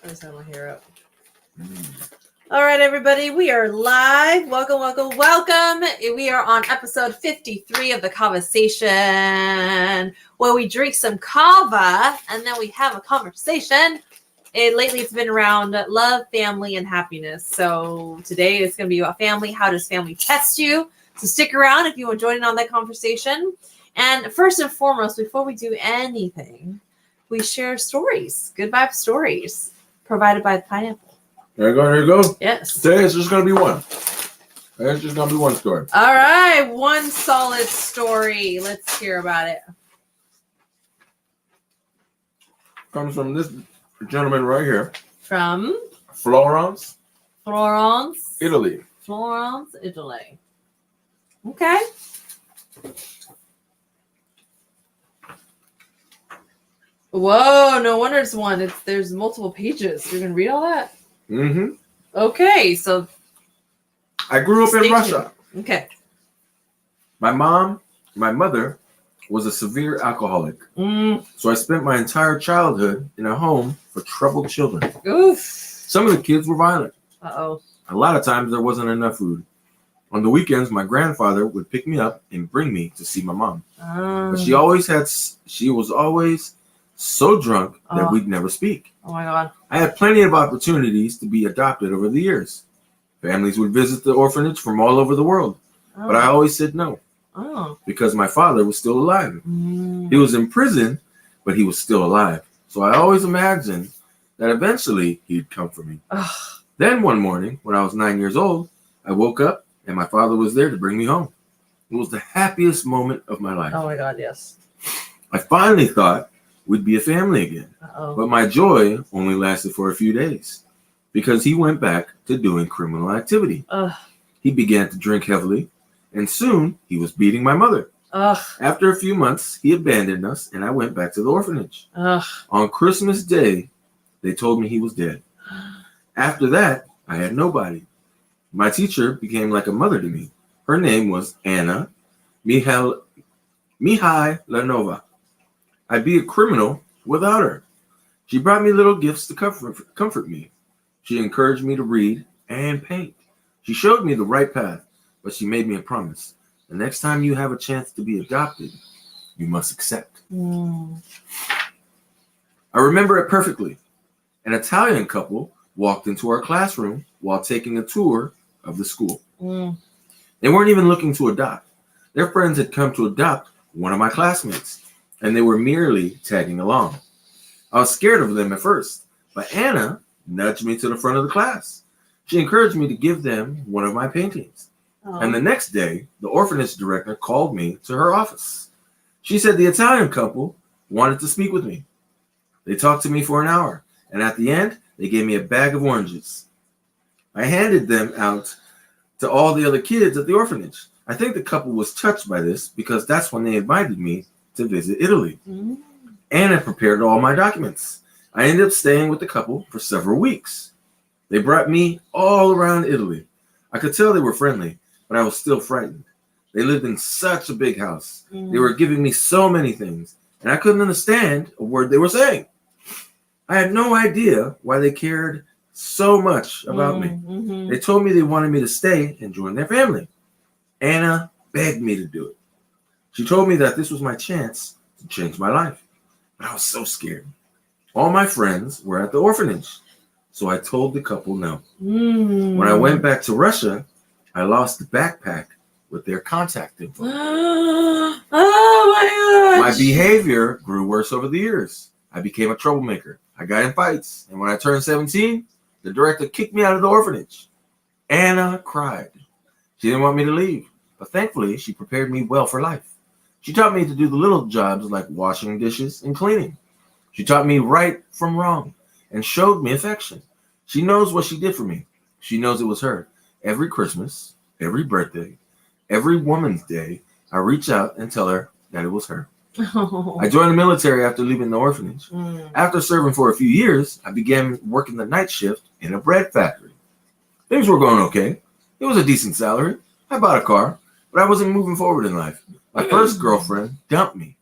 I just have my hair up. All right, everybody, we are live. Welcome. We are on episode 53 of the kava-sation, where we drink some kava and then we have a conversation. Lately, it's been around love, family, and happiness. So today it's going to be about family. How does family test you? So stick around if you want to join in on that conversation. And first and foremost, before we do anything, we share stories, good vibe stories, provided by the pineapple. There you go. Yes. Today it's just going to be one. It's just going to be one story. All right. One solid story. Let's hear about it. Comes from this gentleman right here. From? Florence. Italy. Italy. Okay. Whoa, no wonder it's one. There's multiple pages. You're going to read all that? Mm-hmm. Okay, so I grew up in Russia. Okay. My mother was a severe alcoholic. So I spent my entire childhood in a home for troubled children. Oof. Some of the kids were violent. Uh-oh. A lot of times there wasn't enough food. On the weekends, my grandfather would pick me up and bring me to see my mom. But she was always so drunk that we'd never speak. Oh my God. I had plenty of opportunities to be adopted over the years. Families would visit the orphanage from all over the world, but I always said no because my father was still alive. He was in prison, but he was still alive. So I always imagined that eventually he'd come for me. Then one morning, when I was 9 years old, I woke up and my father was there to bring me home. It was the happiest moment of my life. Oh my God, yes. I finally thought we'd be a family again. But my joy only lasted for a few days because he went back to doing criminal activity. He began to drink heavily, and soon he was beating my mother. After a few months, he abandoned us, and I went back to the orphanage. On Christmas Day, they told me he was dead. After that, I had nobody. My teacher became like a mother to me. Her name was Anna Mihailanova. I'd be a criminal without her. She brought me little gifts to comfort me. She encouraged me to read and paint. She showed me the right path, but she made me a promise. The next time you have a chance to be adopted, you must accept. I remember it perfectly. An Italian couple walked into our classroom while taking a tour of the school. They weren't even looking to adopt. Their friends had come to adopt one of my classmates, and they were merely tagging along. I was scared of them at first, but Anna nudged me to the front of the class. She encouraged me to give them one of my paintings. And the next day, the orphanage director called me to her office. She said the Italian couple wanted to speak with me. They talked to me for an hour, and at the end, they gave me a bag of oranges. I handed them out to all the other kids at the orphanage. I think the couple was touched by this because that's when they invited me to visit Italy. Anna prepared all my documents. I ended up staying with the couple for several weeks. They brought me all around Italy. I could tell they were friendly, but I was still frightened. They lived in such a big house. They were giving me so many things, and I couldn't understand a word they were saying. I had no idea why they cared so much about me. They told me they wanted me to stay and join their family. Anna begged me to do it. She told me that this was my chance to change my life. But I was so scared. All my friends were at the orphanage, so I told the couple no. When I went back to Russia, I lost the backpack with their contact info. Oh my gosh. My behavior grew worse over the years. I became a troublemaker. I got in fights, and when I turned 17, the director kicked me out of the orphanage. Anna cried. She didn't want me to leave, but thankfully, she prepared me well for life. She taught me to do the little jobs like washing dishes and cleaning. She taught me right from wrong and showed me affection. She knows what she did for me. She knows it was her. Every Christmas, every birthday, every Woman's Day, I reach out and tell her that it was her. I joined the military after leaving the orphanage. After serving for a few years, I began working the night shift in a bread factory. Things were going okay. It was a decent salary. I bought a car, but I wasn't moving forward in life. My first girlfriend dumped me.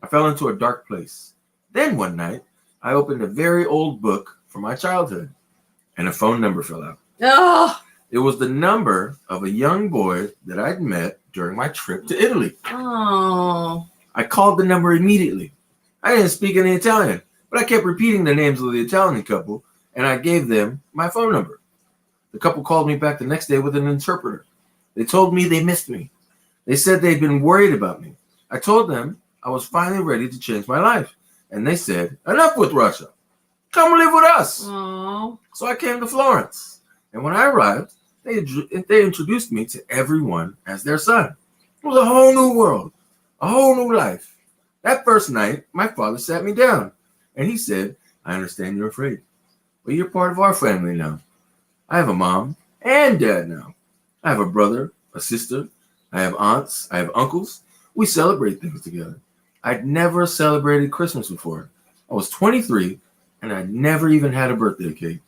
I fell into a dark place. Then one night, I opened a very old book from my childhood, and a phone number fell out. Oh. It was the number of a young boy that I'd met during my trip to Italy. Oh. I called the number immediately. I didn't speak any Italian, but I kept repeating the names of the Italian couple, and I gave them my phone number. The couple called me back the next day with an interpreter. They told me they missed me. They said they'd been worried about me. I told them I was finally ready to change my life, and they said, enough with Russia. Come live with us. Oh. So I came to Florence, and when I arrived, they introduced me to everyone as their son. It was a whole new world, a whole new life. That first night, my father sat me down, and he said, I understand you're afraid, but you're part of our family now. I have a mom and dad now. I have a brother, a sister. I have aunts. I have uncles. We celebrate things together. I'd never celebrated Christmas before. I was 23, and I'd never even had a birthday cake.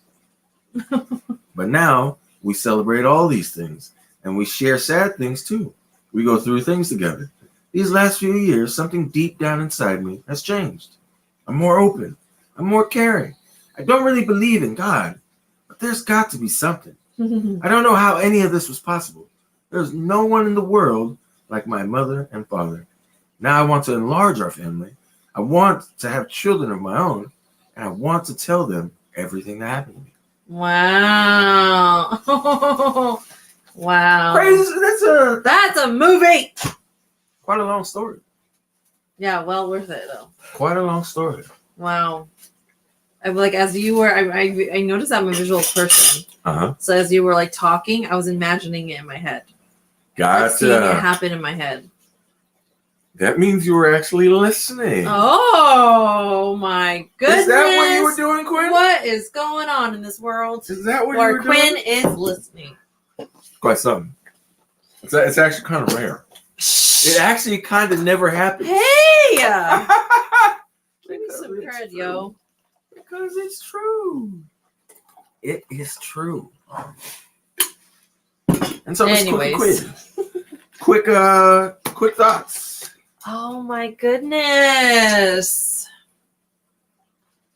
But now, we celebrate all these things, and we share sad things too. We go through things together. These last few years, something deep down inside me has changed. I'm more open. I'm more caring. I don't really believe in God, but there's got to be something. I don't know how any of this was possible. There's no one in the world like my mother and father. Now I want to enlarge our family. I want to have children of my own, and I want to tell them everything that happened to me. Wow. Wow. Crazy. That's a movie. Quite a long story. Yeah, well worth it though. Quite a long story. Wow. I'm like, as you were, I noticed I'm a visual person. Uh-huh. So as you were like talking, I was imagining it in my head. Gotcha. Like, seeing it happen in my head. That means you were actually listening. Oh my goodness! Is that what you were doing, Quinn? What is going on in this world? Is that what you where were Quinn doing? is listening? Quite something. It's actually kind of rare. It actually kind of never happens. Hey! Give me some credit, yo. Because it's true. It is true. And so, anyways, quick thoughts. Oh my goodness.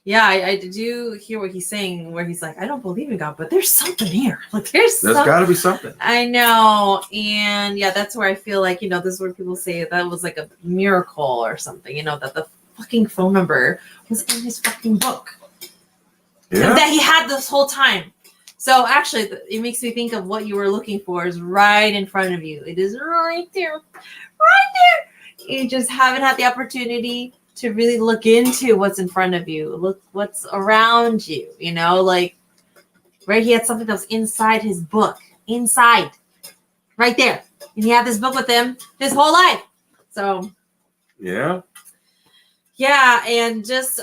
Yeah, I do hear what he's saying, where he's like, I don't believe in God, but there's something here. Like there's got to be something. I know. And yeah, that's where I feel like, this is where people say that was like a miracle or something, that the fucking phone number was in his fucking book. Yeah. That he had this whole time. So actually, it makes me think of what you were looking for is right in front of you. It is right there. Right there. You just haven't had the opportunity to really look into what's in front of you. Look what's around you, like right. He had something that was inside his book. Inside. Right there. And he had this book with him his whole life. So yeah. Yeah, and just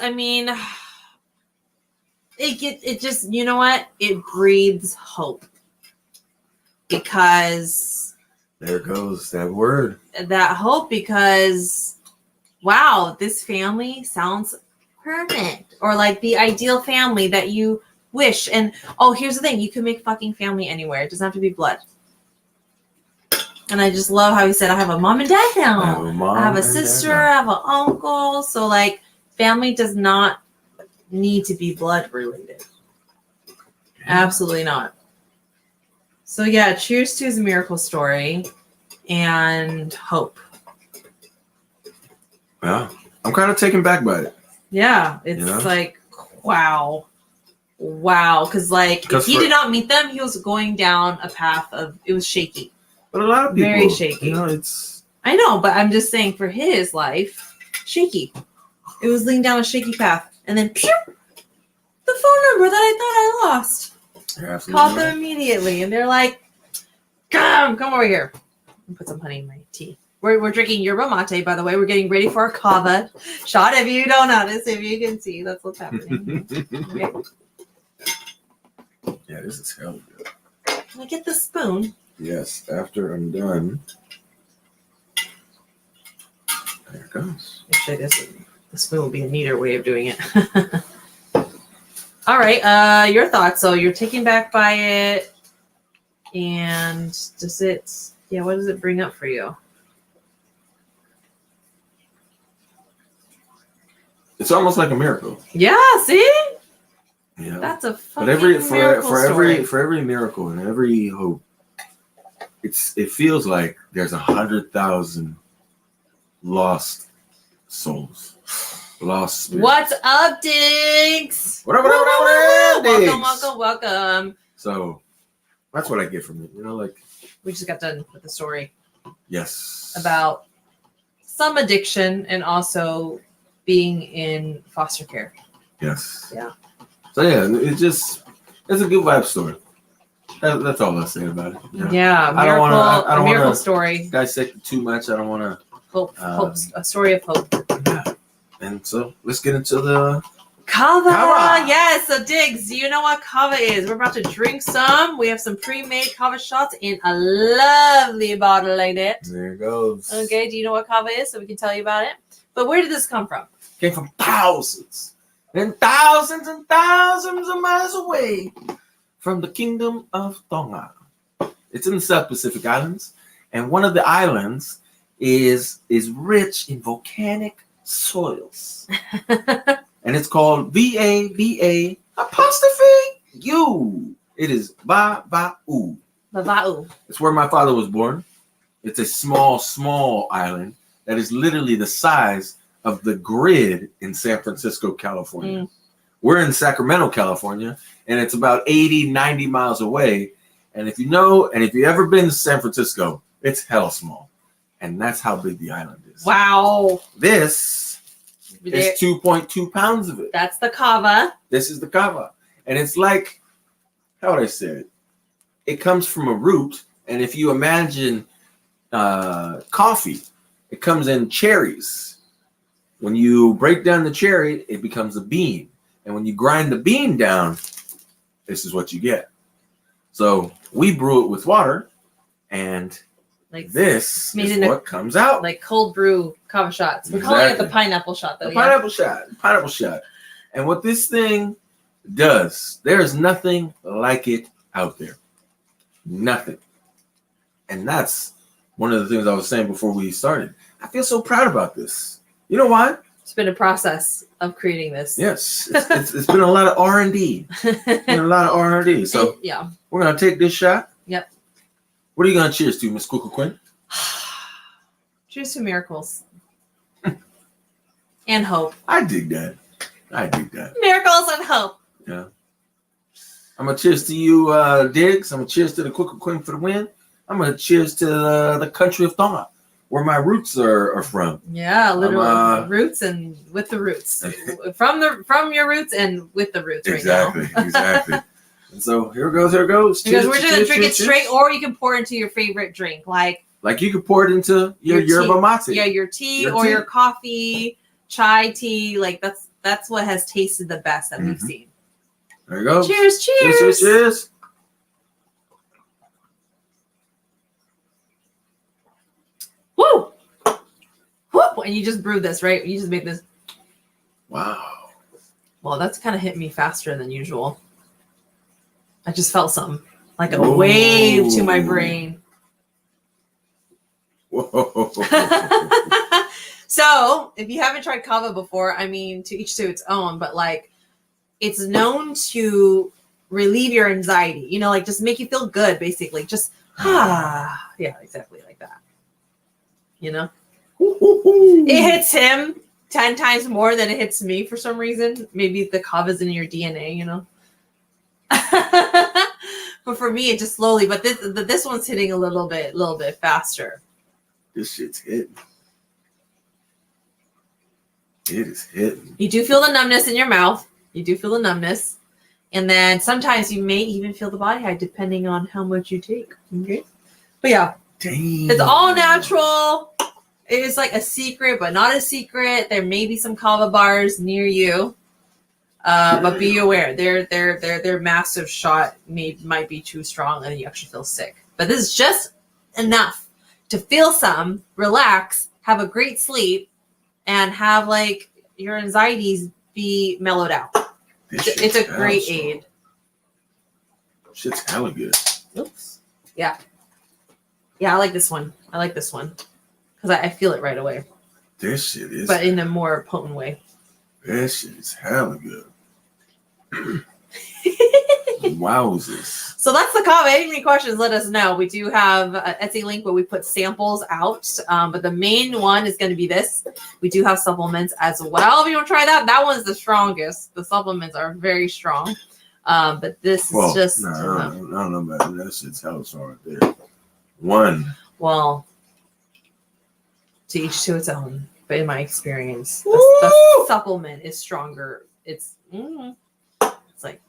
it just, you know what? It breathes hope. Because there goes that word. That hope, because wow, this family sounds perfect. Or like the ideal family that you wish. And here's the thing, you can make fucking family anywhere. It doesn't have to be blood. And I just love how he said, I have a mom and dad now. I have a sister, I have an uncle. So like family does not need to be blood related. Absolutely not. So yeah, cheers to his miracle story and hope. Yeah, I'm kind of taken back by it. Yeah, it's like, wow. Because if he did not meet them, he was going down a path of, it was shaky. But a lot of people, very shaky. I know, but I'm just saying for his life, shaky. It was leading down a shaky path. And then, pew, the phone number that I thought I lost. Called them immediately. And they're like, come over here. And put some honey in my tea. We're drinking yerba mate, by the way. We're getting ready for a kava shot. If you don't notice, if you can see, that's what's happening. Okay. Yeah, this is hell good. Can I get the spoon? Yes, after I'm done. There it goes. Actually, the spoon will be a neater way of doing it. All right, your thoughts. So you're taken back by it, and what does it bring up for you? It's almost like a miracle. Yeah, see? Yeah. That's a fucking But miracle story. for every miracle and every hope, it feels like there's 100,000 lost souls, lost spirits. What's up, Diggs? What up, Diggs? Welcome. So that's what I get from it. Like we just got done with the story. Yes. About some addiction and also being in foster care. Yes. Yeah. So yeah, it's a good vibe story. That's all I'll say about it. Yeah, I don't want miracle to story. Dissect it too much. I don't want to. Hope, a story of hope. Yeah. And so let's get into the kava. Yes. So Diggs, do you know what kava is? We're about to drink some. We have some pre-made kava shots in a lovely bottle like that. There it goes. Okay. Do you know what kava is? So we can tell you about it. But where did this come from? Came from thousands and thousands and thousands of miles away from the kingdom of Tonga. It's in the South Pacific Islands, and one of the islands is rich in volcanic soils. And it's called VAVA apostrophe U. It is Vava'u. Vava'u. It's where my father was born. It's a small island that is literally the size of the grid in San Francisco, California. We're in Sacramento, California, and it's about 80, 90 miles away. And if you've ever been to San Francisco, it's hell small. And that's how big the island is. Wow. This is 2.2 pounds of it. That's the kava. This is the kava. And it's like, how would I say it? It comes from a root. And if you imagine coffee, it comes in cherries. When you break down the cherry, it becomes a bean. And when you grind the bean down, this is what you get. So we brew it with water, and this is what comes out. Like cold brew kava shots. We're calling it the pineapple shot, though. Pineapple shot. And what this thing does, there is nothing like it out there. Nothing. And that's one of the things I was saying before we started. I feel so proud about this. You know why? It's been a process of creating this. Yes, it's been a lot of R&D. So yeah, we're gonna take this shot. Yep. What are you gonna cheers to, Miss Cuckoo Quinn? Cheers to miracles and hope. I dig that. Miracles and hope. Yeah. I'm gonna cheers to you, Diggs. I'm gonna cheers to the Cuckoo Quinn for the win. I'm gonna cheers to the country of Tonga, where my roots are from. Yeah, literal roots and with the roots. from your roots and with the roots exactly, right now. Exactly. And so here goes. Cheers, because we're just gonna drink it straight, or you can pour into your favorite drink, like you could pour it into your yerba mate. Yeah, your tea or your coffee, chai tea. Like that's what has tasted the best that we've seen. There you go. Cheers. Woo! Woo! And you just brewed this, right? You just made this. Wow. Well, that's kind of hit me faster than usual. I just felt something, like a wave to my brain. Whoa. So, if you haven't tried kava before, I mean, to each to its own, but it's known to relieve your anxiety, just make you feel good, basically. Just, yeah, exactly like that. It hits him 10 times more than it hits me for some reason. Maybe the kava's in your DNA, But for me, it just slowly, but this one's hitting a little bit faster. This shit's hitting. It is hitting. You do feel the numbness in your mouth. And then sometimes you may even feel the body high depending on how much you take. Okay. But yeah. Damn. It's all natural. It is like a secret, but not a secret. There may be some kava bars near you. But be aware, their massive shot might be too strong and you actually feel sick. But this is just enough to feel some, relax, have a great sleep, and have your anxieties be mellowed out. It's a great aid. Shit's hella good. Oops. Yeah. Yeah, I like this one. Because I feel it right away. This shit is. But in a more potent way. This shit is hella good. Wowzers. So that's the comment. Any questions, let us know. We do have an Etsy link where we put samples out. But the main one is going to be this. We do have supplements as well. If you want to try that one's the strongest. The supplements are very strong. But this is just... I don't know about that. Shit's hella strong right there. One. Well, to each to its own. But in my experience, the supplement is stronger. It's like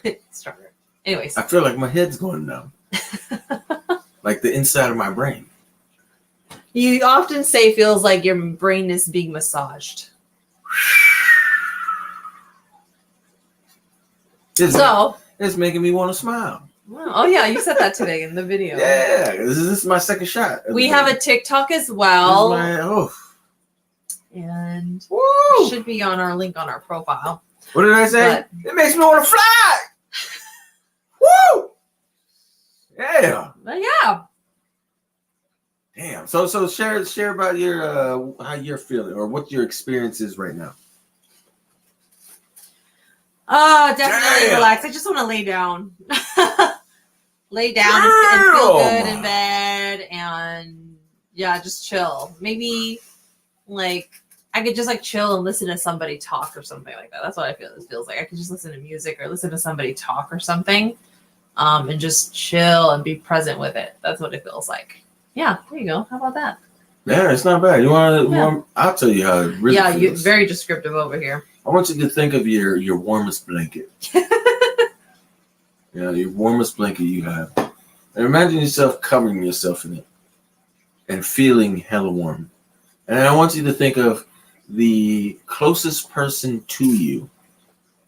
it's stronger. Anyways, I feel like my head's going numb. Like the inside of my brain. You often say it feels like your brain is being massaged. It's making me want to smile. Oh yeah, you said that today in the video. Yeah, this is my second shot. We have a TikTok as well. And it should be on our link on our profile. What did I say? It makes me want to fly. Woo! Yeah. Yeah. Damn. So share about your how you're feeling or what your experience is right now. Definitely relax. I just want to lay down. Lay down and feel good in bed and just chill. Maybe like I could just like chill and listen to somebody talk or something like that. That's what I feel it feels like. I could just listen to music or listen to somebody talk or something. And just chill and be present with it. That's what it feels like. Yeah, there you go. How about that? Yeah, it's not bad. You want to? I'll tell you how it really feels. You're very descriptive over here. I want you to think of your warmest blanket. Your warmest blanket you have. And imagine yourself covering yourself in it and feeling hella warm. And I want you to think of the closest person to you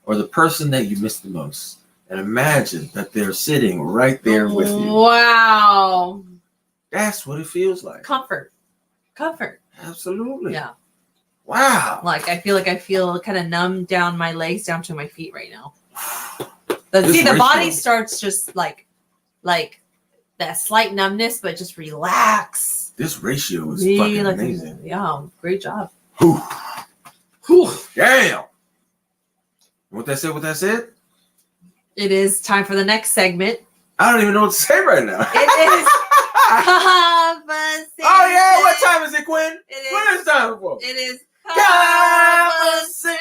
or the person that you miss the most. And imagine that they're sitting right there with you. Wow. That's what it feels like. Comfort. Absolutely. Yeah. Wow. Like I feel kind of numb down my legs down to my feet right now. The body starts just like that slight numbness, but just relax. This ratio is fucking amazing. Yeah, great job. Whew. Damn. What that said? It is time for the next segment. I don't even know what to say right now. It is kava-sation. Oh yeah, what time is it, Quinn? What is time for? It is kava-sation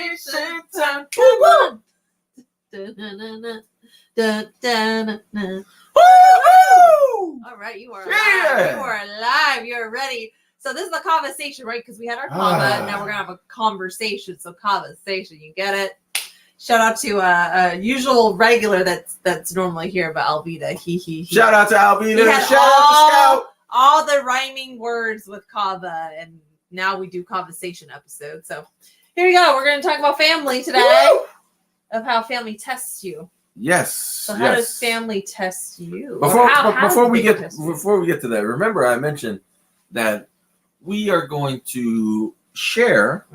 time. Come on. Woo-hoo! All right, you are alive. You are alive. You're ready. So this is the kava-sation, right? Because we had our kava, and now we're gonna have a conversation. So kava-sation, you get it? Shout out to a usual regular that's normally here, but Alvita. He. Shout out to Alvita. Shout out to Scout. All the rhyming words with kava, and now we do kava-sation episodes. So here we go. We're going to talk about family today. Woo! Of how family tests you. Yes. So how does family test you? Before we get to that, remember I mentioned that we are going to share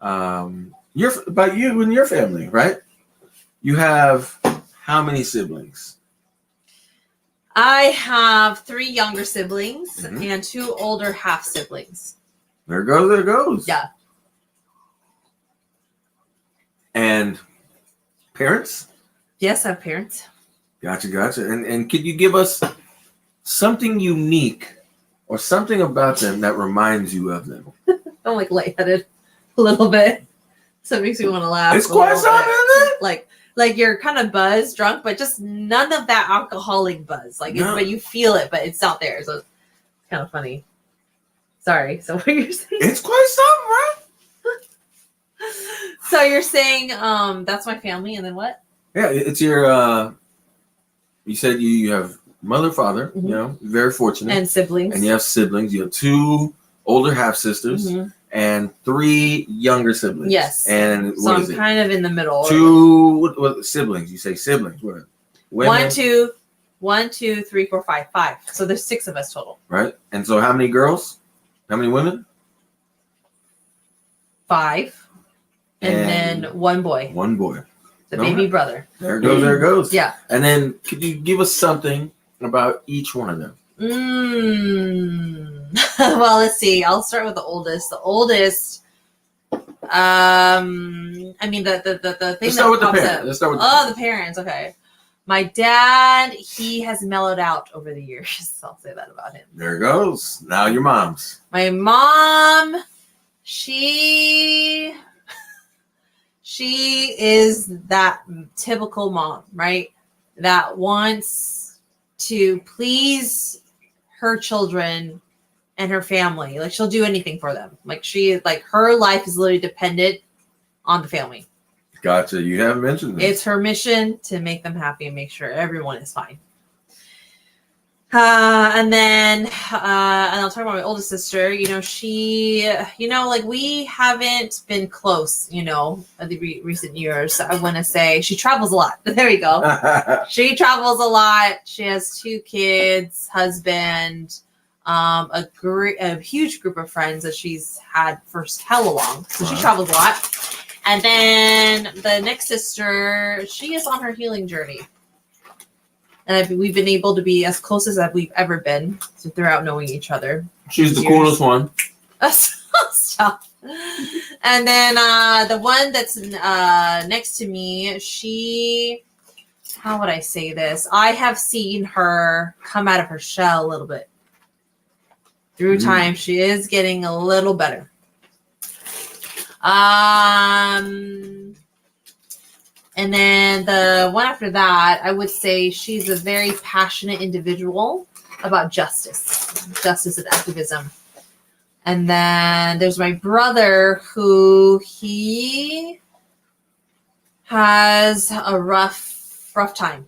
about you and your family, right? You have how many siblings? I have 3 younger siblings and 2 older half siblings. There goes. Yeah. And parents? Yes, I have parents. Gotcha. And could you give us something unique or something about them that reminds you of them? I'm like lightheaded a little bit. So it makes me want to laugh. It's quite something, isn't it? Like you're kind of buzzed, drunk, but just none of that alcoholic buzz. But you feel it, but it's not there. So it's kind of funny. Sorry. So what you're saying? It's quite something, right? So you're saying that's my family, and then what? Yeah, it's your. You said you have mother, father. Mm-hmm. You know, very fortunate, and siblings. And you have siblings. You have 2 older half sisters. Mm-hmm. And 3 younger siblings. Yes. And so I'm kind of in the middle. 2 what siblings? You say siblings. What? 1, 2, 3, 4, 5. 5. So there's 6 of us total. Right. And so how many girls? How many women? 5. And then 1 boy. 1 boy. The baby brother. There it goes. Yeah. And then could you give us something about each one of them? Well, let's see. I'll start with the oldest. The oldest I mean the thing Let's start with the pops parents. up. Let's start with the parents. Okay. My dad, he has mellowed out over the years. I'll say that about him. There it goes. Now your mom's. My mom, she is that typical mom, right? That wants to please her children and her family. Like she'll do anything for them. Like her life is literally dependent on the family. Gotcha. You haven't mentioned this. It's her mission to make them happy and make sure everyone is fine. And then I'll talk about my oldest sister. She, like we haven't been close, in the recent years. I want to say she travels a lot. There we go. She travels a lot. She has 2 kids, husband, a huge group of friends that she's had for hella long. So she travels a lot. And then the next sister, she is on her healing journey. And we've been able to be as close as we've ever been throughout knowing each other. She's the coolest one. Stop. And then the one that's next to me, she, how would I say this? I have seen her come out of her shell a little bit. Through time, she is getting a little better. And then the one after that, I would say she's a very passionate individual about justice and activism. And then there's my brother who he has a rough time.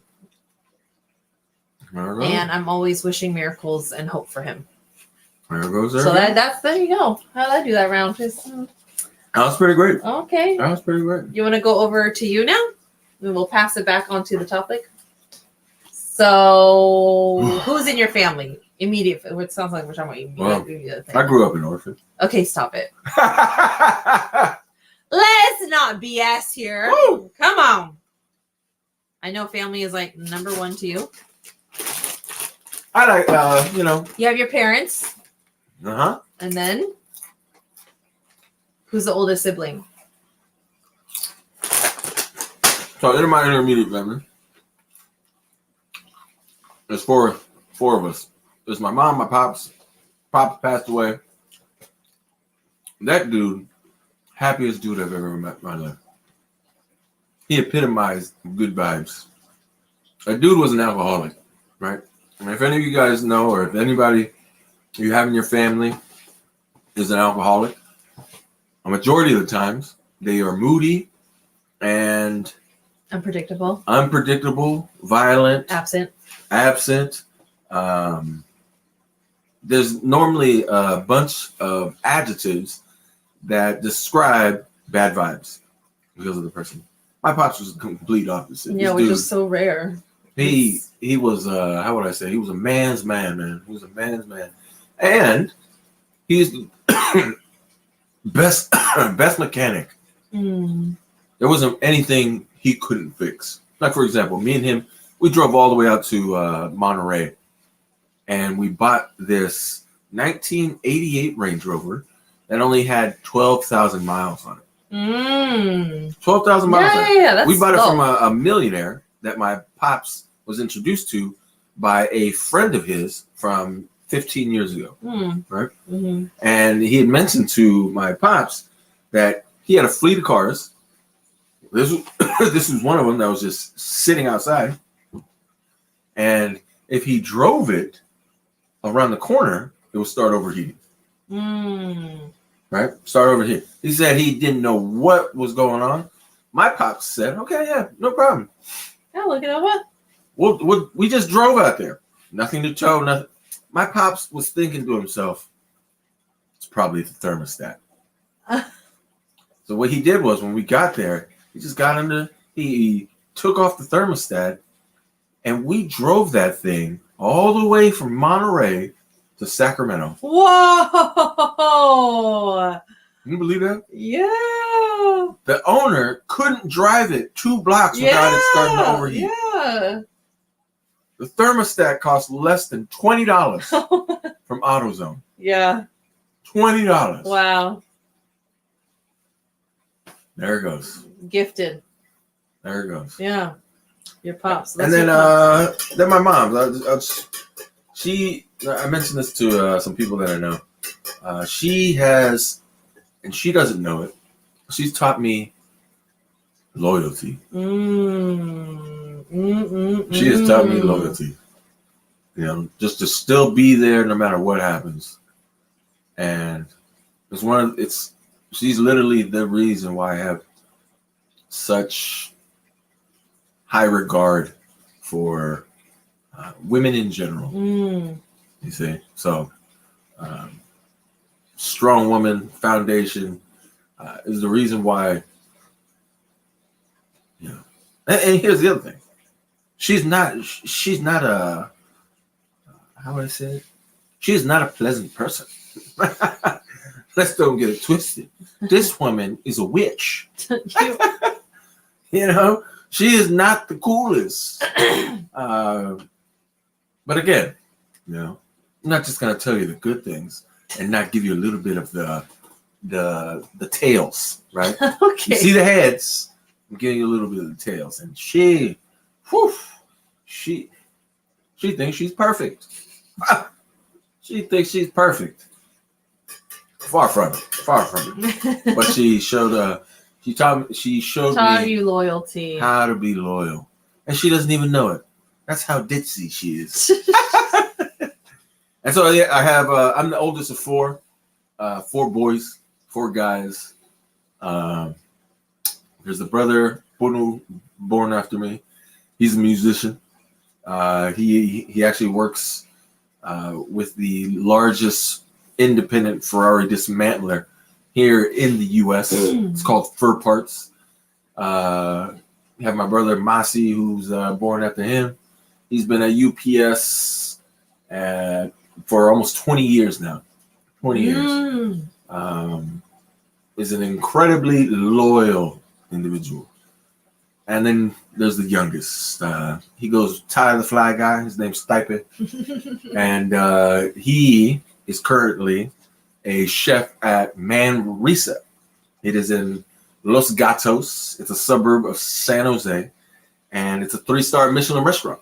And I'm always wishing miracles and hope for him. There goes there. So there you go. How did I do that round? That was pretty great. Okay. That was pretty great. You want to go over to you now? And we'll pass it back onto the topic. So, who's in your family? Immediate. It sounds like we're talking about immediate. I grew up an orphan. Okay, stop it. Let's not BS here. Woo! Come on. I know family is like number 1 to you. I like, You have your parents. Uh-huh. And then, who's the oldest sibling? So in my intermediate family, there's four of us. There's my mom, my pops. Pop passed away. That dude, happiest dude I've ever met in my life. He epitomized good vibes. That dude was an alcoholic, right? And if any of you guys know, or if anybody you have in your family is an alcoholic, a majority of the times they are moody and unpredictable, violent, absent. There's normally a bunch of adjectives that describe bad vibes because of the person. My pops was the complete opposite. Yeah, which is so rare. He was how would I say? He was a man's man. He was a man's man, and he's the best mechanic. There wasn't anything he couldn't fix. Like, for example, me and him, we drove all the way out to Monterey, and we bought this 1988 Range Rover that only had 12,000 miles on it. 12,000 miles. Yeah, we bought it from a millionaire that my pops was introduced to by a friend of his from 15 years ago, right? Mm-hmm. And he had mentioned to my pops that he had a fleet of cars. This was one of them that was just sitting outside. And if he drove it around the corner, it would start overheating. Right? Start overheating. He said he didn't know what was going on. My pops said, okay, yeah, no problem. Yeah, look it over. We just drove out there. Nothing to tow, nothing. My pops was thinking to himself, it's probably the thermostat. So what he did was when we got there, he just got he took off the thermostat, and we drove that thing all the way from Monterey to Sacramento. Whoa! Can you believe that? Yeah. The owner couldn't drive it 2 blocks without it starting to overheat. Yeah. The thermostat cost less than $20 from AutoZone. Yeah. $20. Wow. There it goes. Gifted. There it goes. Yeah. Your pops. And then my mom. I mentioned this to some people that I know. She has, and she doesn't know it. She's taught me loyalty. She has taught me loyalty. Just to still be there no matter what happens. And she's literally the reason why I have such high regard for women in general. You see? So, strong woman foundation is the reason why, and here's the other thing. She's not a, how would I say it? She's not a pleasant person. Let's don't get it twisted. This woman is a witch. She is not the coolest. But again, I'm not just gonna tell you the good things and not give you a little bit of the tails, right? Okay. You see the heads, I'm giving you a little bit of the tails, and she thinks she's perfect. She thinks she's perfect. Far from it. But she showed me you loyalty. How to be loyal. And she doesn't even know it. That's how ditzy she is. And so I have I'm the oldest of four boys, 4 guys. There's the brother born after me. He's a musician. He actually works with the largest independent Ferrari dismantler here in the U.S. It's called Fur Parts. You have my brother Masi, who's born after him. He's been at UPS for almost 20 years now. 20 years. Is an incredibly loyal individual. And then there's the youngest. He goes Ty the Fly Guy. His name's Stipe. And he is currently a chef at Manresa. It is in Los Gatos. It's a suburb of San Jose. And it's a 3-star Michelin restaurant.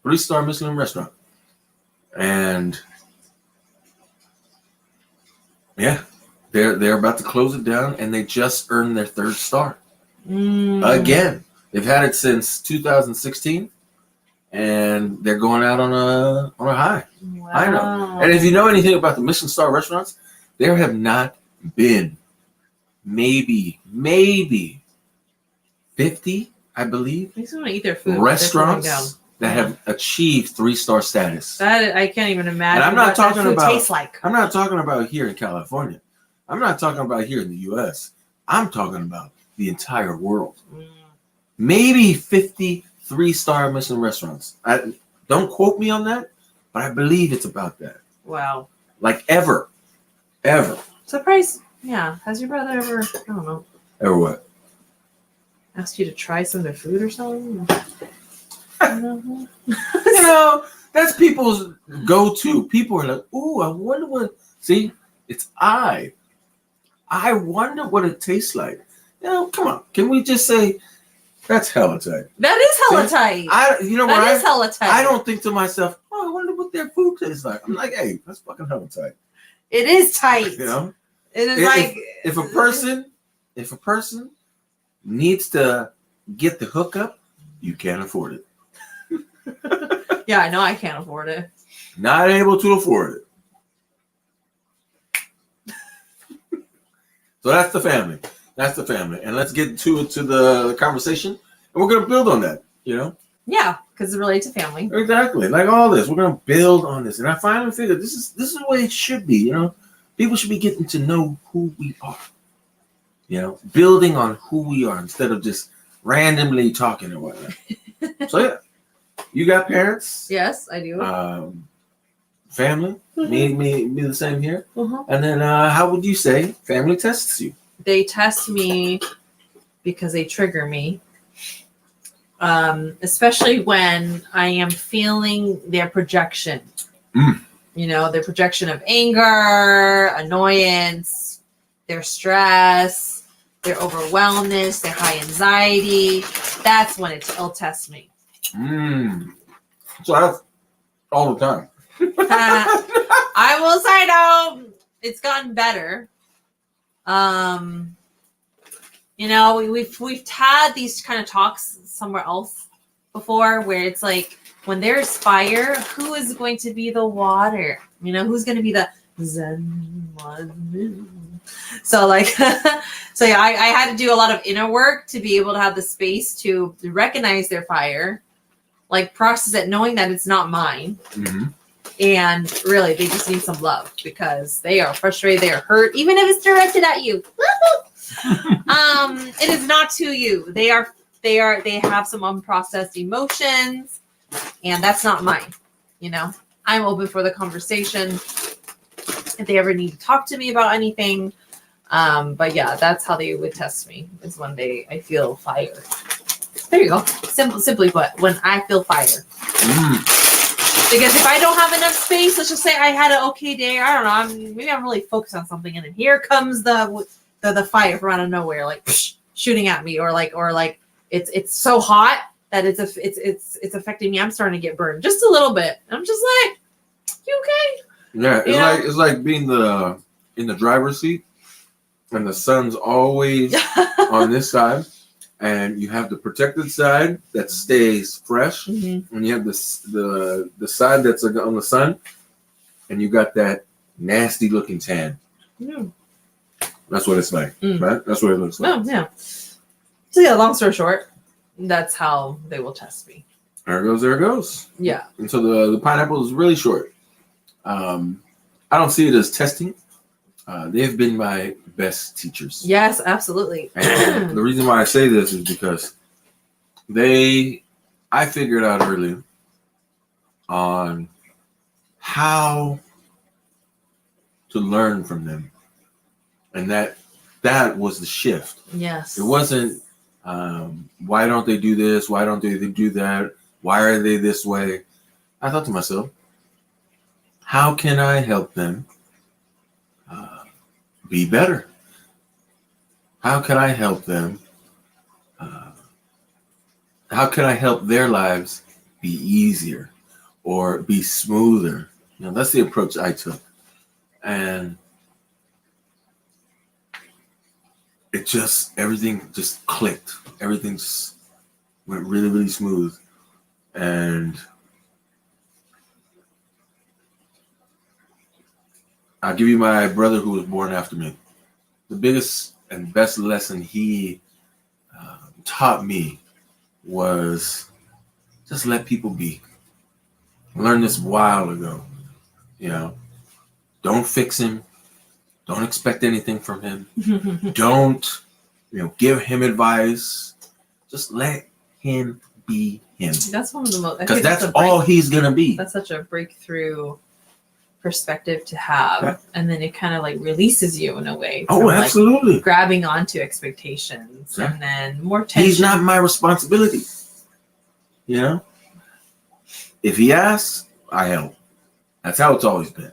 3-star Michelin restaurant. And yeah, they're about to close it down, and they just earned their 3rd star. Again, they've had it since 2016, and they're going out on a high. Wow. I know. And if you know anything about the Michelin star restaurants, there have not been maybe 50, I believe, Makes me want to eat their food. restaurants that have achieved 3-star status. That I can't even imagine. And I'm not talking that about. tastes like. I'm not talking about here in California. I'm not talking about here in the U.S. I'm talking about the entire world. Maybe 50 3-star Michelin restaurants. Don't quote me on that, but I believe it's about that. Wow. Like ever. Surprise. Yeah. Has your brother ever, I don't know, Ever what? asked you to try some of their food or something? That's people's go-to. People are like, ooh, I wonder what. See, it's I wonder what it tastes like. Come on. Can we just say that's hella tight? That is hella tight. That is hella tight. I don't think to myself, I wonder what their food tastes like. I'm like, hey, that's fucking hella tight. It is tight. It is if a person needs to get the hookup, you can't afford it. Yeah, I know I can't afford it. Not able to afford it. So that's the family. And let's get to the conversation. And we're going to build on that, Yeah, because it's related to family. Exactly. Like all this. We're going to build on this. And I finally figured this is the way it should be, People should be getting to know who we are. Building on who we are instead of just randomly talking and whatnot. So yeah. You got parents? Yes, I do. Family? Mm-hmm. Me the same here. Mm-hmm. And then how would you say family tests you? They test me because they trigger me. Especially when I am feeling their projection. Their projection of anger, annoyance, their stress, their overwhelmness, their high anxiety. That's when it'll test me. So that's all the time. I will say though, it's gotten better. You know, we've had these kind of talks somewhere else before where it's like when there's fire, who is going to be the water? You know, who's going to be the Zen one? So like, so yeah, I had to do a lot of inner work to be able to have the space to recognize their fire, like process it, knowing that it's not mine. Mm-hmm. And really, they just need some love because they are frustrated, they are hurt, even if it's directed at you. It is not to you. They have some unprocessed emotions, and that's not mine. You know, I'm open for the conversation if they ever need to talk to me about anything. But yeah, that's how they would test me, is when I feel fire. There you go. Simply put, when I feel fire. Because if I don't have enough space, let's just say I had an okay day, I don't know, maybe I'm really focused on something, and then here comes the fire from out of nowhere, like shooting at me, or like it's so hot that it's affecting me. I'm starting to get burned just a little bit. I'm just like, you okay? Yeah, it's like being in the driver's seat, and the sun's always on this side, and you have the protected side that stays fresh, and you have the side that's on the sun, and you got that nasty looking tan. That's what it's like, right? That's what it looks like. Oh yeah. So yeah, long story short, that's how they will test me. There it goes. Yeah. And so the pineapple is really short. I don't see it as testing. They've been my best teachers. Yes, absolutely. And the reason why I say this is because I figured out early on how to learn from them. And that was the shift. Yes. It wasn't, why don't they do this? Why don't they do that? Why are they this way? I thought to myself, how can I help them be better? How can I help them? How can I help their lives be easier or be smoother? You know, that's the approach I took. And everything just clicked. Everything just went really, really smooth. And I'll give you my brother who was born after me. The biggest and best lesson he taught me was just let people be. I learned this a while ago. You know, don't fix him. Don't expect anything from him. Don't, give him advice. Just let him be him. That's one of the most, because that's all he's gonna be. That's such a breakthrough perspective to have, Yeah. And then it kind of like releases you in a way. Oh, absolutely. Like grabbing onto expectations, Yeah. and then more tension. He's not my responsibility. You know, if he asks, I help. That's how it's always been.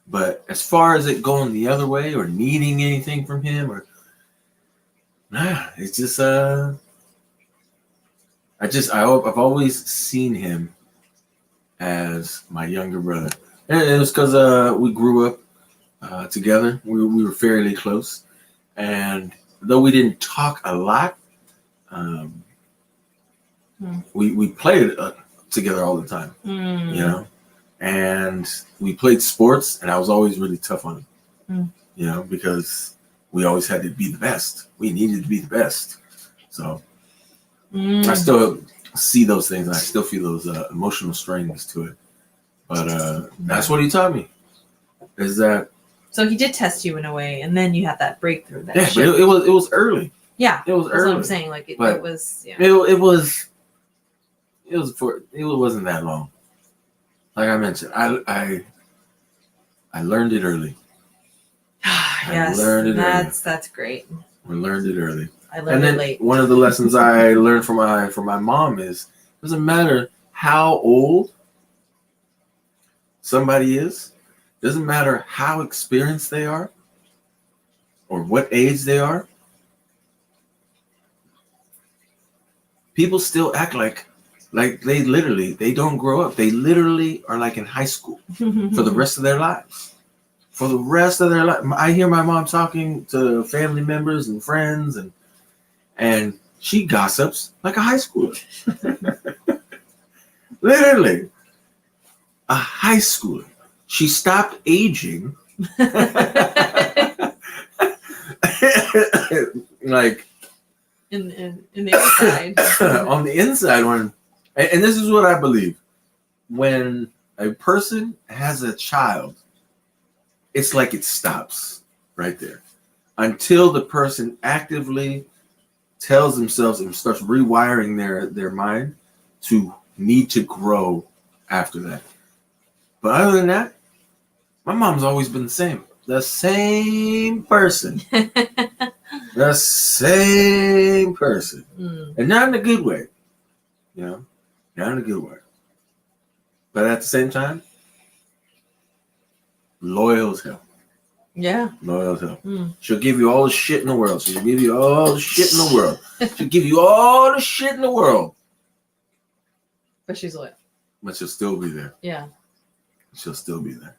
But as far as it going the other way or needing anything from him, it's just I've always seen him as my younger brother, and it was because we grew up together. We were fairly close, and though we didn't talk a lot, we played together all the time. You know. And we played sports, and I was always really tough on him, because we always had to be the best. We needed to be the best. So I still see those things, and I still feel those emotional strings to it. But that's what he taught me, is that. So he did test you in a way, and then you had that breakthrough. But it was early. Yeah, it was that's early. what I'm saying. Like it was. Yeah. It wasn't that long. Like I mentioned, I learned it early. Yes, that's great. I learned it early. I learned it late. One of the lessons I learned from my mom is it doesn't matter how old somebody is, doesn't matter how experienced they are or what age they are. people still act like they don't grow up. They literally are like in high school for the rest of their lives. For the rest of their life. I hear my mom talking to family members and friends, and she gossips like a high schooler. Literally. A high schooler. She stopped aging. Like in the inside. on the inside, and this is what I believe. When a person has a child, it's like it stops right there until the person actively tells themselves and starts rewiring their mind to need to grow after that. But other than that, my mom's always been the same person. The same person. And not in a good way. Not in a good way. But at the same time, loyal as hell. Yeah. Loyal as hell. She'll give you all the shit in the world. She'll give you all the shit in the world. She'll give you all the shit in the world. But she's loyal. But she'll still be there. Yeah. She'll still be there.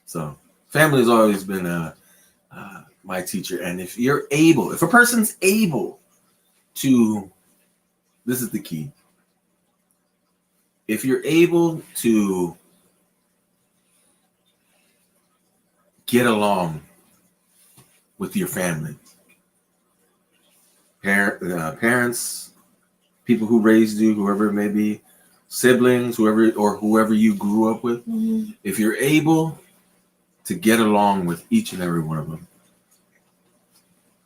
So family's always been my teacher. And if a person's able to, this is the key. If you're able to get along with your family, parents, people who raised you, whoever it may be, siblings, whoever you grew up with, if you're able to get along with each and every one of them,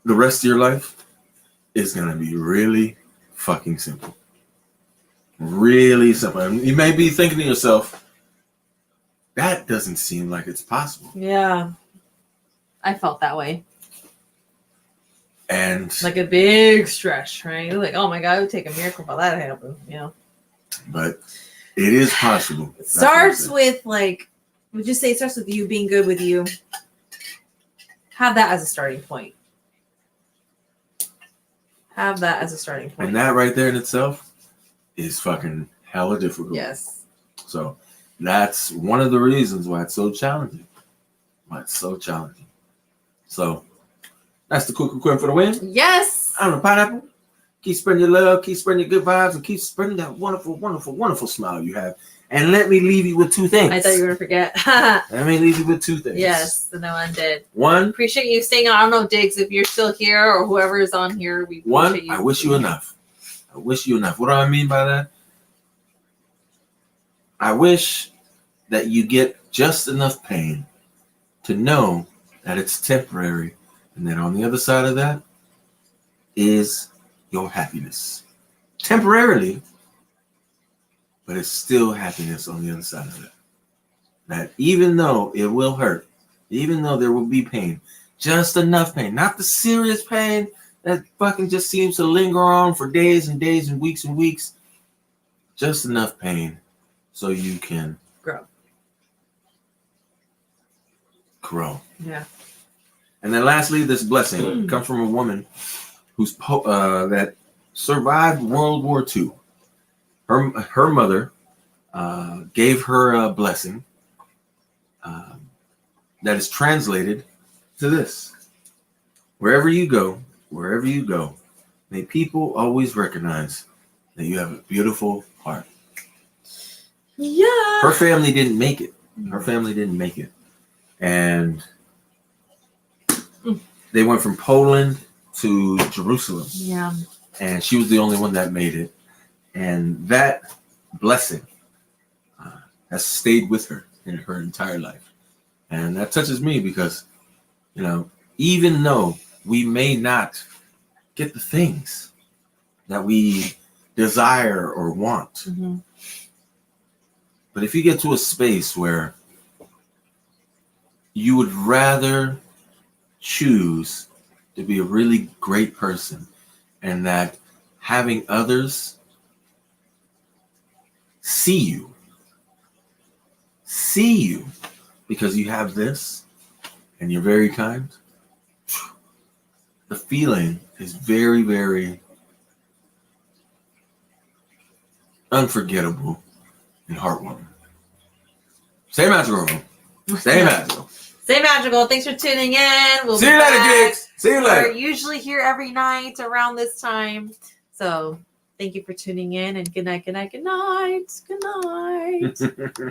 the rest of your life is going to be really fucking simple. Really simple. And you may be thinking to yourself, that doesn't seem like it's possible. Yeah. I felt that way. And like a big stretch, right? You're like, oh my God, it would take a miracle for that to happen, But it is possible. It starts with would you say it starts with you being good with you? Have that as a starting point. And that right there in itself is fucking hella difficult. Yes. So that's one of the reasons why it's so challenging. So that's the Cuckoo Quinn for the win. Yes. I'm the Pineapple. Keep spreading your love, keep spreading your good vibes, and keep spreading that wonderful, wonderful, wonderful smile you have. And let me leave you with two things. I thought you were going to forget. Let me leave you with two things. Yes, the no one did. One. Appreciate you staying on. I don't know, Diggs, if you're still here or whoever is on here. We appreciate you. I wish you enough. What do I mean by that? I wish that you get just enough pain to know that it's temporary, and that on the other side of that is your happiness. Temporarily, but it's still happiness on the other side of that. That even though it will hurt, even though there will be pain, just enough pain, not the serious pain that fucking just seems to linger on for days and days and weeks, just enough pain so you can grow. Yeah. And then lastly, this blessing comes from a woman who's that survived World War II. Her mother gave her a blessing that is translated to this: wherever you go, may people always recognize that you have a beautiful heart. Yeah. Her family didn't make it. And they went from Poland to Jerusalem. Yeah. And she was the only one that made it. And that blessing has stayed with her in her entire life. And that touches me because, even though we may not get the things that we desire or want, but if you get to a space where you would rather choose to be a really great person, and that having others see you because you have this and you're very kind, the feeling is very, very unforgettable, and heartwarming. Stay magical. Stay magical. Stay magical. Thanks for tuning in. We'll See be you later, back. kids. See you We're later. usually here every night around this time. So thank you for tuning in, and good night, good night, good night. Good night.